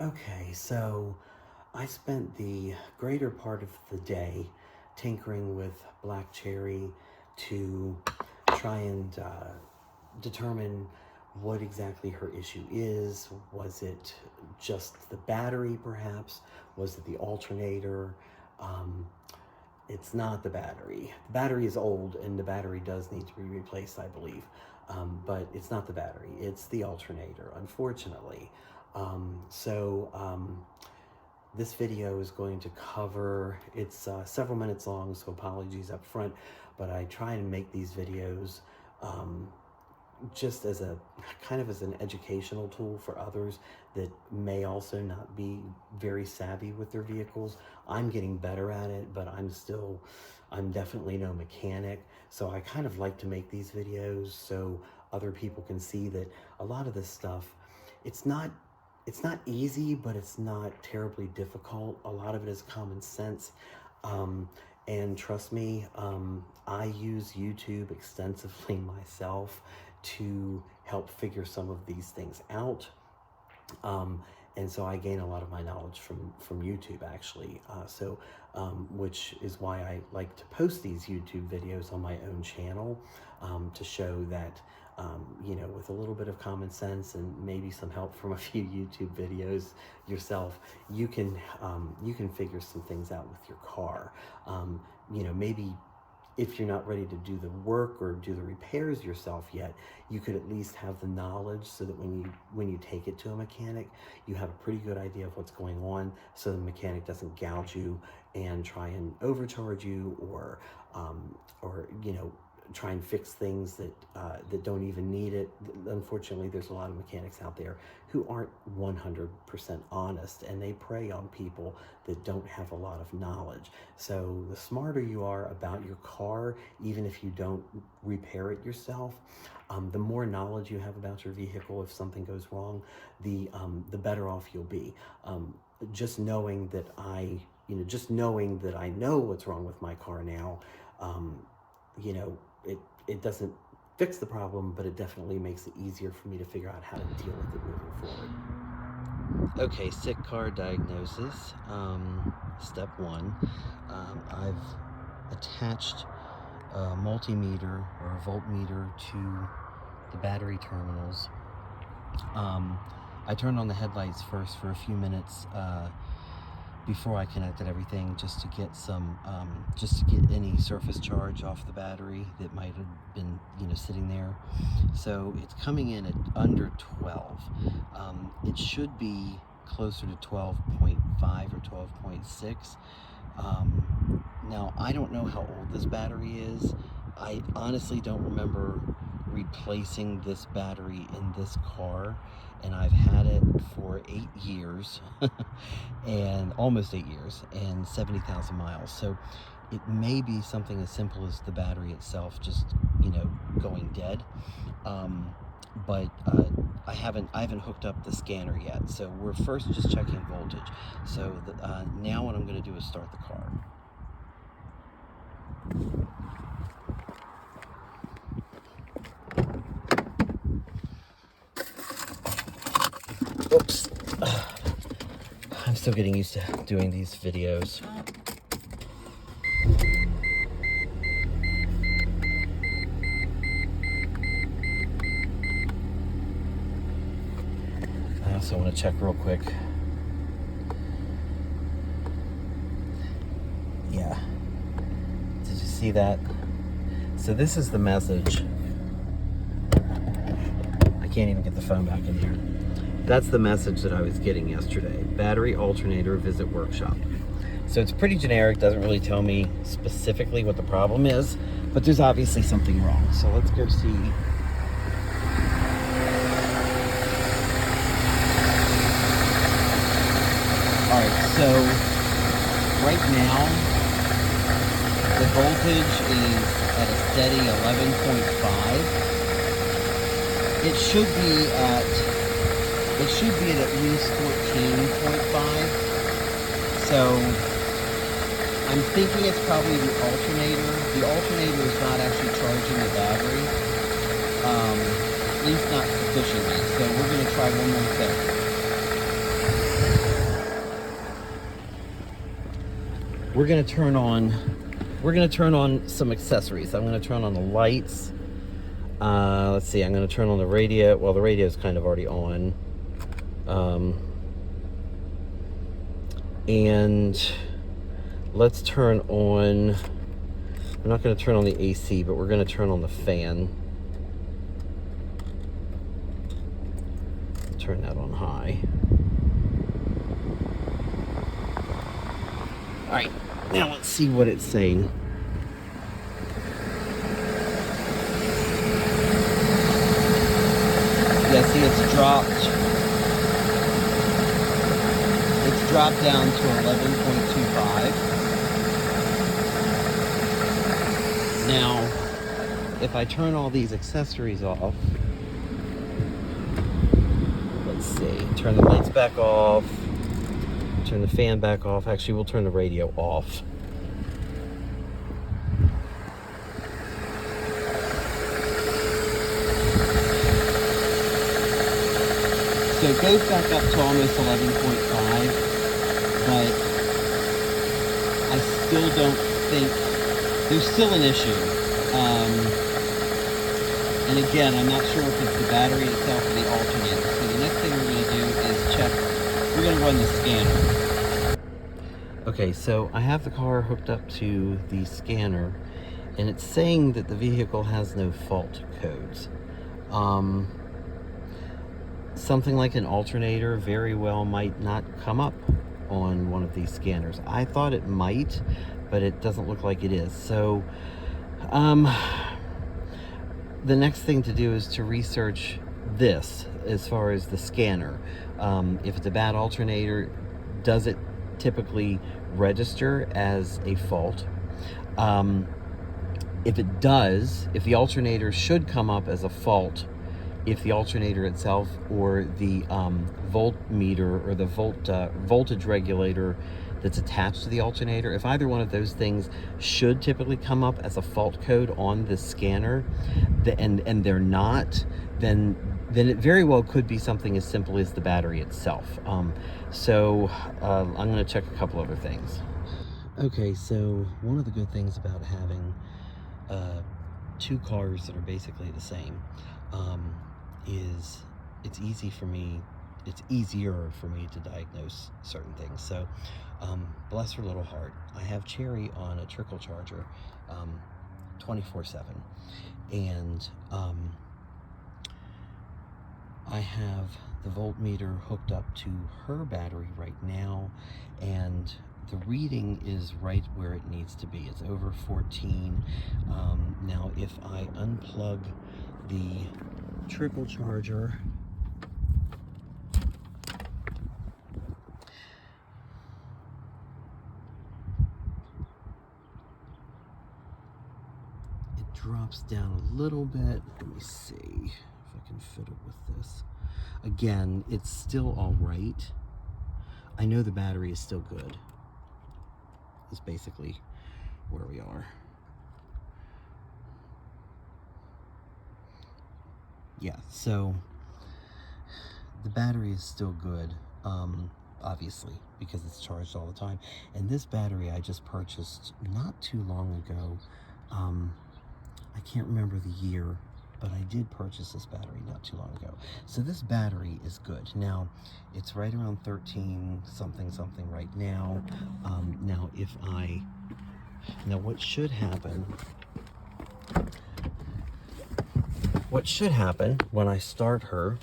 Okay, so I spent the greater part of the day tinkering with Black Cherry to try and determine what exactly her issue is. Was it just the battery, perhaps? Was it the alternator? Um, it's not the battery. The battery is old and the battery does need to be replaced, I believe. But it's not the battery, it's the alternator, unfortunately. This video is going to cover, it's several minutes long, so apologies up front, but I try and make these videos just as a kind of as an educational tool for others that may also not be very savvy with their vehicles. I'm getting better at it, but I'm definitely no mechanic. So I kind of like to make these videos so other people can see that a lot of this stuff, it's not easy, but it's not terribly difficult. A lot of it is common sense. And trust me, I use YouTube extensively myself to help figure some of these things out. And so I gain a lot of my knowledge from YouTube, actually. Which is why I like to post these YouTube videos on my own channel, to show that, with a little bit of common sense and maybe some help from a few YouTube videos yourself, you can figure some things out with your car. Maybe if you're not ready to do the work or do the repairs yourself yet, you could at least have the knowledge so that when you take it to a mechanic, you have a pretty good idea of what's going on, so the mechanic doesn't gouge you and try and overcharge you, or try and fix things that don't even need it. Unfortunately, there's a lot of mechanics out there who aren't 100% honest, and they prey on people that don't have a lot of knowledge. So the smarter you are about your car, even if you don't repair it yourself, the more knowledge you have about your vehicle, if something goes wrong, the better off you'll be. Just knowing that I know what's wrong with my car now, it doesn't fix the problem, but it definitely makes it easier for me to figure out how to deal with it moving forward. Okay, sick car diagnosis. Step one. I've attached a multimeter or a voltmeter to the battery terminals. I turned on the headlights first for a few minutes before I connected everything, just to get any surface charge off the battery that might have been sitting there. So it's coming in at under 12. It should be closer to 12.5 or 12.6. Now I don't know how old this battery is. I honestly don't remember replacing this battery in this car, and I've had it for 8 years and almost 8 years and 70,000 miles. So it may be something as simple as the battery itself just going dead. But I haven't hooked up the scanner yet, so we're first just checking voltage. So now what I'm going to do is start the car. Oops. I'm still getting used to doing these videos. I also want to check real quick. Yeah. Did you see that? So this is the message. I can't even get the phone back in here. That's the message that I was getting yesterday. Battery alternator, visit workshop. So it's pretty generic, doesn't really tell me specifically what the problem is, but there's obviously something wrong. So let's go see. All right, so right now, the voltage is at a steady 11.5. It should be at least 14.5. So I'm thinking it's probably the alternator. The alternator is not actually charging the battery, at least not sufficiently. So we're going to try one more thing. we're gonna turn on some accessories. I'm gonna turn on the lights. Let's see, I'm gonna turn on the radio. Well, the radio is kind of already on. And let's turn on, we're not gonna turn on the AC, but we're gonna turn on the fan. Turn that on high. All right, now let's see what it's saying. Yeah, see, it's dropped. It's dropped down to 11.25. Now, if I turn all these accessories off, let's see, turn the lights back off, turn the fan back off. Actually, we'll turn the radio off. So it goes back up to almost 11.5, but I still don't think, there's still an issue. And again, I'm not sure if it's the battery itself or the alternator. So the next thing we're going to do is check, we're going to run the scanner. Okay, so I have the car hooked up to the scanner, and it's saying that the vehicle has no fault codes. Something like an alternator very well might not come up on one of these scanners. I thought it might, but it doesn't look like it is. So the next thing to do is to research this as far as the scanner. If it's a bad alternator, does it typically register as a fault? If it does, if the alternator should come up as a fault, if the alternator itself or the voltmeter or the voltage regulator that's attached to the alternator, if either one of those things should typically come up as a fault code on the scanner, and they're not, then it very well could be something as simple as the battery itself. So I'm going to check a couple other things. Okay, so one of the good things about having two cars that are basically the same is it's easier for me to diagnose certain things. So bless her little heart, I have Cherry on a trickle charger 24/7, and I have the voltmeter hooked up to her battery right now, and the reading is right where it needs to be. It's over 14. Now if I unplug the trickle charger, it drops down a little bit. Let me see if I can fiddle with this. Again, it's still all right. I know the battery is still good. Is basically where we are. Yeah, so the battery is still good, obviously, because it's charged all the time. And this battery I just purchased not too long ago. I can't remember the year, but I did purchase this battery not too long ago. So this battery is good. Now, it's right around 13 something right now. Now what should happen when I start her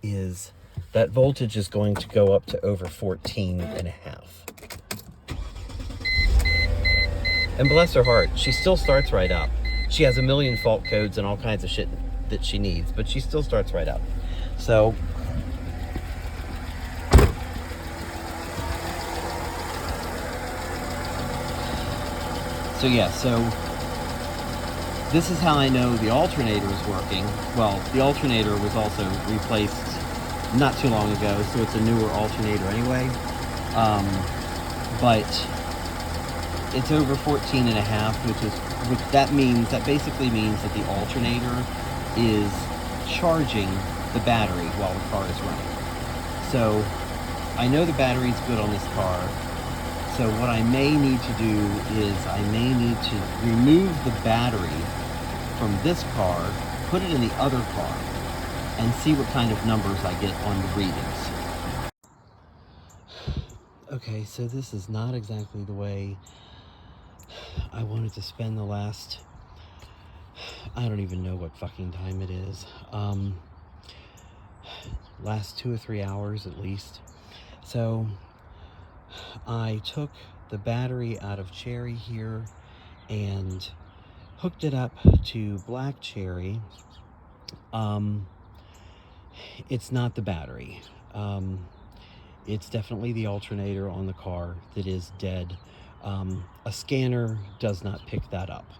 is that voltage is going to go up to over 14.5. And bless her heart, she still starts right up. She has a million fault codes and all kinds of shit that she needs, but she still starts right up. So yeah, so this is how I know the alternator is working. Well, the alternator was also replaced not too long ago, so it's a newer alternator anyway. But it's over 14.5, that basically means that the alternator is charging the battery while the car is running. So I know the battery's good on this car. So what I may need to do is I may need to remove the battery from this car, put it in the other car, and see what kind of numbers I get on the readings. Okay, so this is not exactly the way I wanted to spend the last, I don't even know what fucking time it is. Last 2 or 3 hours at least. So I took the battery out of Cherry here and hooked it up to Black Cherry. It's not the battery. It's definitely the alternator on the car that is dead. A scanner does not pick that up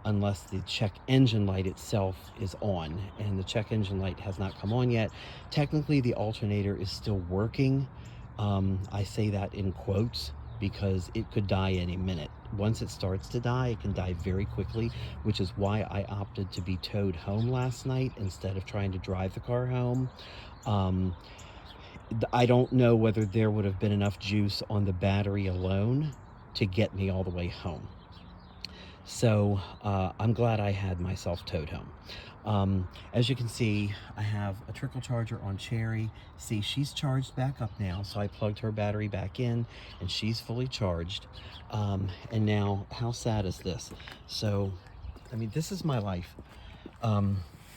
unless the check engine light itself is on, and the check engine light has not come on yet. Technically, the alternator is still working. I say that in quotes because it could die any minute. Once it starts to die, it can die very quickly, which is why I opted to be towed home last night instead of trying to drive the car home. I don't know whether there would have been enough juice on the battery alone to get me all the way home. So I'm glad I had myself towed home. As you can see, I have a trickle charger on Cherry. See, she's charged back up now, so I plugged her battery back in and she's fully charged. And now, how sad is this? So, I mean, this is my life.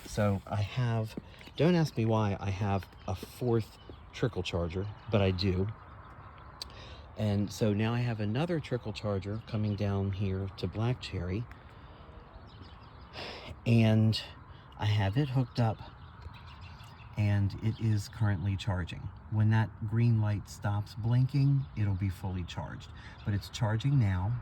So I have, don't ask me why I have a fourth trickle charger, but I do. And so now I have another trickle charger coming down here to Black Cherry, and I have it hooked up and it is currently charging. When that green light stops blinking, it'll be fully charged, but it's charging now.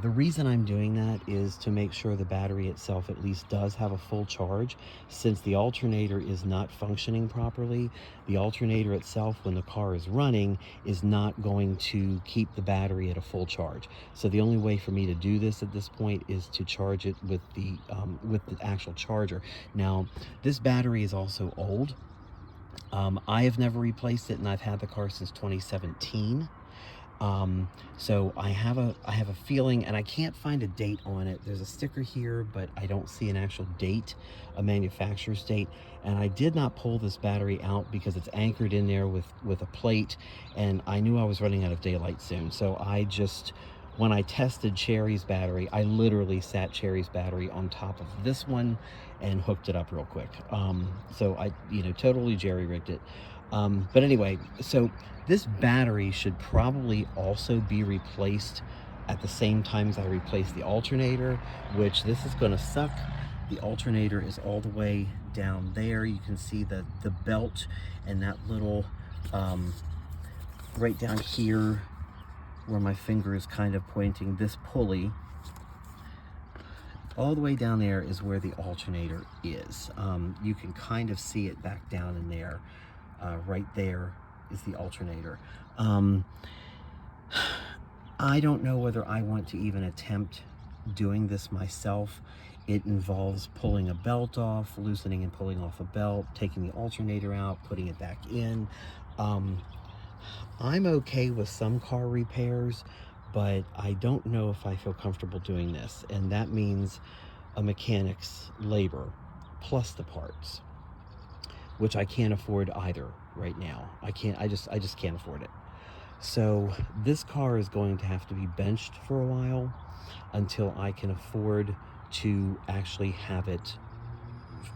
The reason I'm doing that is to make sure the battery itself at least does have a full charge. Since the alternator is not functioning properly, the alternator itself, when the car is running, is not going to keep the battery at a full charge. So the only way for me to do this at this point is to charge it with the actual charger. Now, this battery is also old. I have never replaced it, and I've had the car since 2017. So I have a feeling, and I can't find a date on it. There's a sticker here, but I don't see an actual date, a manufacturer's date. And I did not pull this battery out because it's anchored in there with a plate, and I knew I was running out of daylight soon. So I just, when I tested Cherry's battery, I literally sat Cherry's battery on top of this one and hooked it up real quick. So I, totally jerry-rigged it. But anyway, so this battery should probably also be replaced at the same time as I replace the alternator, which this is going to suck. The alternator is all the way down there. You can see the belt and that little, right down here where my finger is kind of pointing, this pulley. All the way down there is where the alternator is. You can kind of see it back down in there. Right there is the alternator. I don't know whether I want to even attempt doing this myself. It involves pulling a belt off, loosening and pulling off a belt, taking the alternator out, putting it back in. I'm okay with some car repairs, but I don't know if I feel comfortable doing this. And that means a mechanic's labor plus the parts, which I can't afford either right now. I just can't afford it. So this car is going to have to be benched for a while until I can afford to actually have it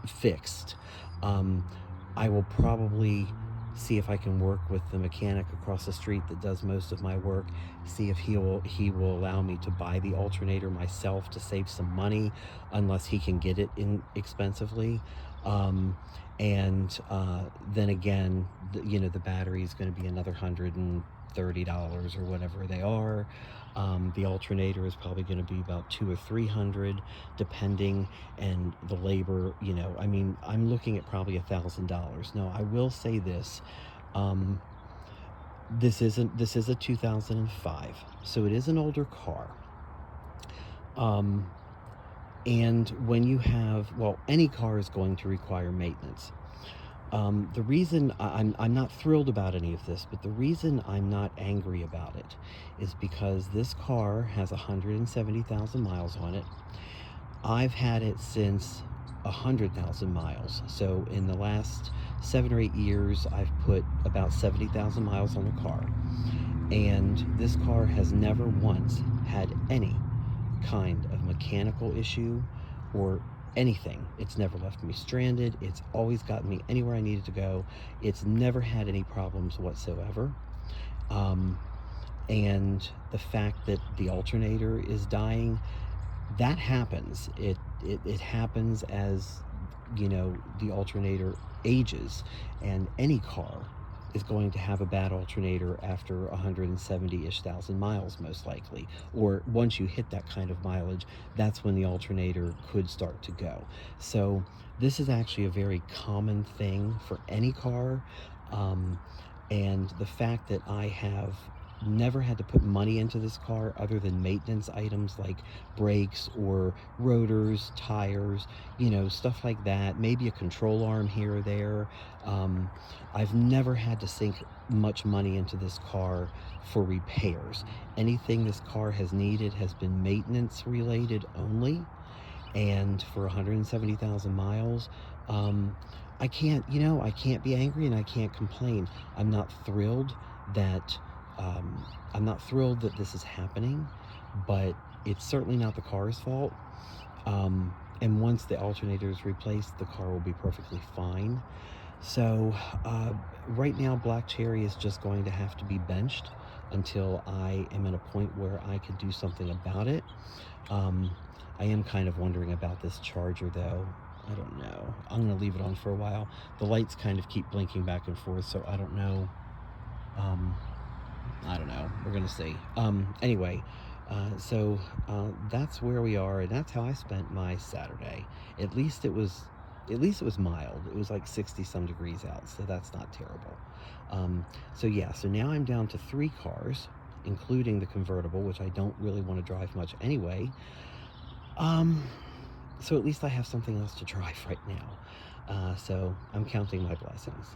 fixed. I will probably see if I can work with the mechanic across the street that does most of my work, see if he will allow me to buy the alternator myself to save some money, unless he can get it inexpensively. Then again, the battery is going to be another $130 or whatever they are. The alternator is probably going to be about $200 or $300 depending, and the labor, I mean, I'm looking at probably $1,000. Now, I will say this, this is a 2005, so it is an older car. And when you have, well, any car is going to require maintenance. The reason I'm not thrilled about any of this, but the reason I'm not angry about it is because this car has 170,000 miles on it. I've had it since 100,000 miles. So in the last 7 or 8 years, I've put about 70,000 miles on the car. And this car has never once had any kind of mechanical issue or anything. It's never left me stranded. It's always gotten me anywhere I needed to go. It's never had any problems whatsoever. Um, and the fact that the alternator is dying, that happens. It happens as, you know, the alternator ages, and any car is going to have a bad alternator after 170-ish thousand miles, most likely. Or once you hit that kind of mileage, that's when the alternator could start to go. So this is actually a very common thing for any car. And the fact that I have never had to put money into this car other than maintenance items like brakes or rotors, tires, you know, stuff like that, maybe a control arm here or there. I've never had to sink much money into this car for repairs. Anything this car has needed has been maintenance related only. And for 170,000 miles, I can't, you know, I can't be angry and I can't complain. I'm not thrilled that I'm not thrilled that this is happening, but it's certainly not the car's fault. And once the alternator is replaced, the car will be perfectly fine. So right now, Black Cherry is just going to have to be benched until I am at a point where I can do something about it. I am kind of wondering about this charger, though. I don't know. I'm going to leave it on for a while. The lights kind of keep blinking back and forth, so I don't know. I don't know. We're going to see. Anyway, so that's where we are, and that's how I spent my Saturday. At least it was mild. It was like 60 some degrees out, so that's not terrible. So yeah, so now I'm down to 3 cars, including the convertible, which I don't really want to drive much anyway. So at least I have something else to drive right now. So I'm counting my blessings.